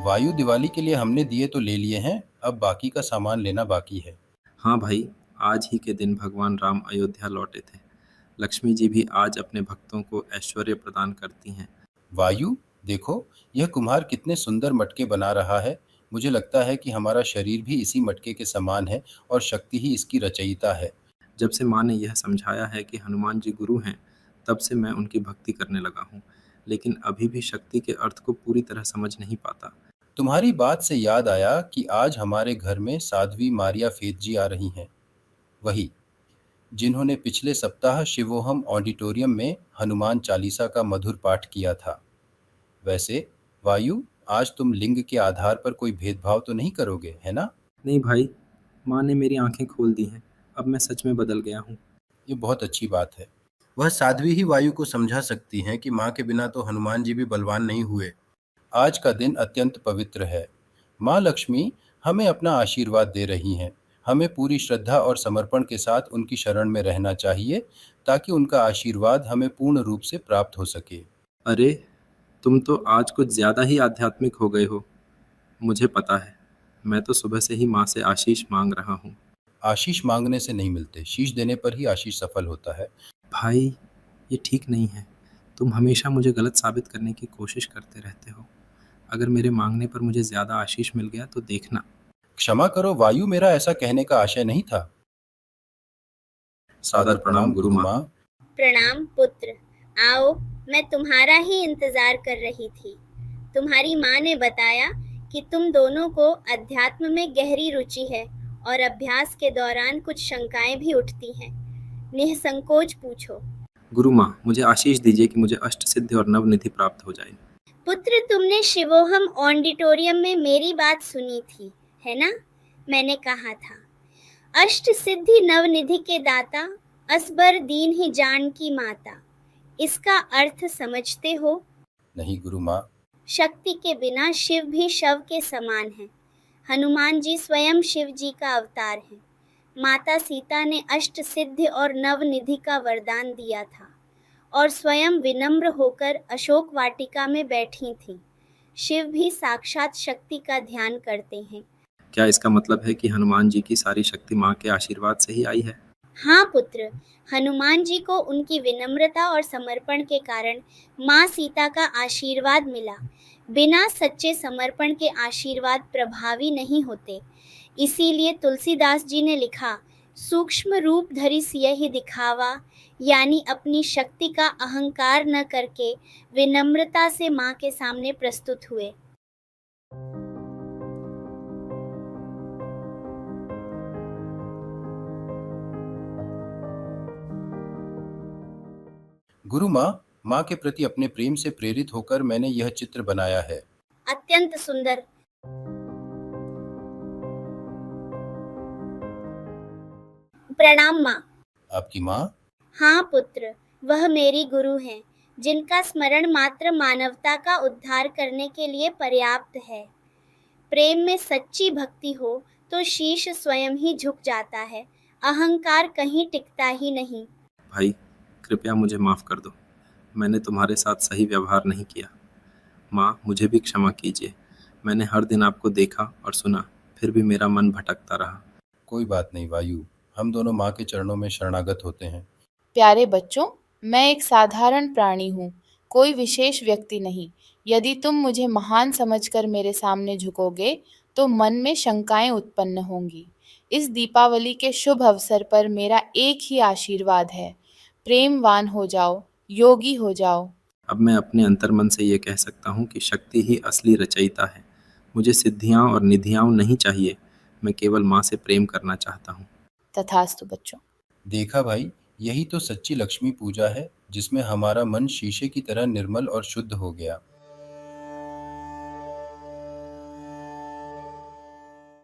वायु, दिवाली के लिए हमने दिए तो ले लिए हैं, अब बाकी का सामान लेना बाकी है। हाँ भाई, आज ही के दिन भगवान राम अयोध्या लौटे थे। लक्ष्मी जी भी आज अपने भक्तों को ऐश्वर्य प्रदान करती हैं। वायु, देखो, यह कुम्हार कितने सुंदर मटके बना रहा है। मुझे लगता है कि हमारा शरीर भी इसी मटके के समान है और शक्ति ही इसकी रचयिता है। जब से माँ ने यह समझाया है कि हनुमान जी गुरु हैं, तब से मैं उनकी भक्ति करने लगा हूँ, लेकिन अभी भी शक्ति के अर्थ को पूरी तरह समझ नहीं पाता। तुम्हारी बात से याद आया कि आज हमारे घर में साध्वी मारिया फेत जी आ रही हैं। वही जिन्होंने पिछले सप्ताह शिवोहम ऑडिटोरियम में हनुमान चालीसा का मधुर पाठ किया था। वैसे वायु, आज तुम लिंग के आधार पर कोई भेदभाव तो नहीं करोगे, है ना? नहीं भाई, माँ ने मेरी आंखें खोल दी हैं। अब मैं सच में बदल गया हूँ। ये बहुत अच्छी बात है। वह साध्वी ही वायु को समझा सकती हैं कि माँ के बिना तो हनुमान जी भी बलवान नहीं हुए। आज का दिन अत्यंत पवित्र है। माँ लक्ष्मी हमें अपना आशीर्वाद दे रही हैं। हमें पूरी श्रद्धा और समर्पण के साथ उनकी शरण में रहना चाहिए, ताकि उनका आशीर्वाद हमें पूर्ण रूप से प्राप्त हो सके। अरे, तुम तो आज कुछ ज़्यादा ही आध्यात्मिक हो गए हो। मुझे पता है, मैं तो सुबह से ही माँ से आशीष मांग रहा हूँ। आशीष मांगने से नहीं मिलते, शीश देने पर ही आशीष सफल होता है। भाई, ये ठीक नहीं है। तुम हमेशा मुझे गलत साबित करने की कोशिश करते रहते हो। अगर मेरे मांगने पर मुझे ज़्यादा आशीष मिल गया तो देखना। क्षमा करो वायु, मेरा ऐसा कहने का आशय नहीं था। सादर प्रणाम गुरु गुरु माँ। माँ। प्रणाम पुत्र। आओ, मैं तुम्हारा ही इंतजार कर रही थी। तुम्हारी माँ ने बताया कि तुम दोनों को अध्यात्म में गहरी रुचि है और अभ्यास के दौरान कुछ शंकाएं भी उठती हैं। निसंकोच पूछो। गुरु माँ, मुझे आशीष दीजिए कि मुझे अष्ट सिद्धि और नवनिधि प्राप्त हो जाए। पुत्र, तुमने शिवोहम ऑडिटोरियम में मेरी बात सुनी थी, है ना? मैंने कहा था, अष्ट सिद्धि नवनिधि के दाता, असबर दीन ही जान की माता। इसका अर्थ समझते हो? नहीं गुरु माँ। शक्ति के बिना शिव भी शव के समान है। हनुमान जी स्वयं शिव जी का अवतार है। माता सीता ने अष्ट सिद्धि और नवनिधि का वरदान दिया था और स्वयं विनम्र होकर अशोक वाटिका में बैठी थी। शिव भी साक्षात शक्ति का ध्यान करते हैं। क्या इसका मतलब है कि हनुमान जी की सारी शक्ति माँ के आशीर्वाद से ही आई है? हाँ पुत्र, हनुमान जी को उनकी विनम्रता और समर्पण के कारण माँ सीता का आशीर्वाद मिला। बिना सच्चे समर्पण के आशीर्वाद प्रभावी नहीं होते। इसीलिए तुलसीदास जी ने लिखा, सूक्ष्म रूप धरि सियहि दिखावा, यानी अपनी शक्ति का अहंकार न करके विनम्रता से माँ के सामने प्रस्तुत हुए। गुरु माँ, माँ के प्रति अपने प्रेम से प्रेरित होकर मैंने यह चित्र बनाया है। अत्यंत सुंदर। प्रणाम माँ। आपकी माँ? हाँ पुत्र, वह मेरी गुरु हैं, जिनका स्मरण मात्र मानवता का उद्धार करने के लिए पर्याप्त है। प्रेम में सच्ची भक्ति हो तो शीश स्वयं ही झुक जाता है, अहंकार कहीं टिकता ही नहीं। भाई, कृपया मुझे माफ़ कर दो। मैंने तुम्हारे साथ सही व्यवहार नहीं किया। माँ, मुझे भी क्षमा कीजिए। मैंने हर दिन आपको देखा और सुना, फिर भी मेरा मन भटकता रहा। कोई बात नहीं वायु, हम दोनों माँ के चरणों में शरणागत होते हैं। प्यारे बच्चों, मैं एक साधारण प्राणी हूँ, कोई विशेष व्यक्ति नहीं। यदि तुम मुझे महान समझकर मेरे सामने झुकोगे तो मन में शंकाएं उत्पन्न होंगी। इस दीपावली के शुभ अवसर पर मेरा एक ही आशीर्वाद है, प्रेमवान हो जाओ, योगी हो जाओ। अब मैं अपने अंतर्मन से ये कह सकता हूँ कि शक्ति ही असली रचयिता है। मुझे सिद्धियाँ और निधियाँ नहीं चाहिए। मैं केवल माँ से प्रेम करना चाहता हूँ। तथास्तु बच्चों। देखा भाई, यही तो सच्ची लक्ष्मी पूजा है, जिसमें हमारा मन शीशे की तरह निर्मल और शुद्ध हो गया।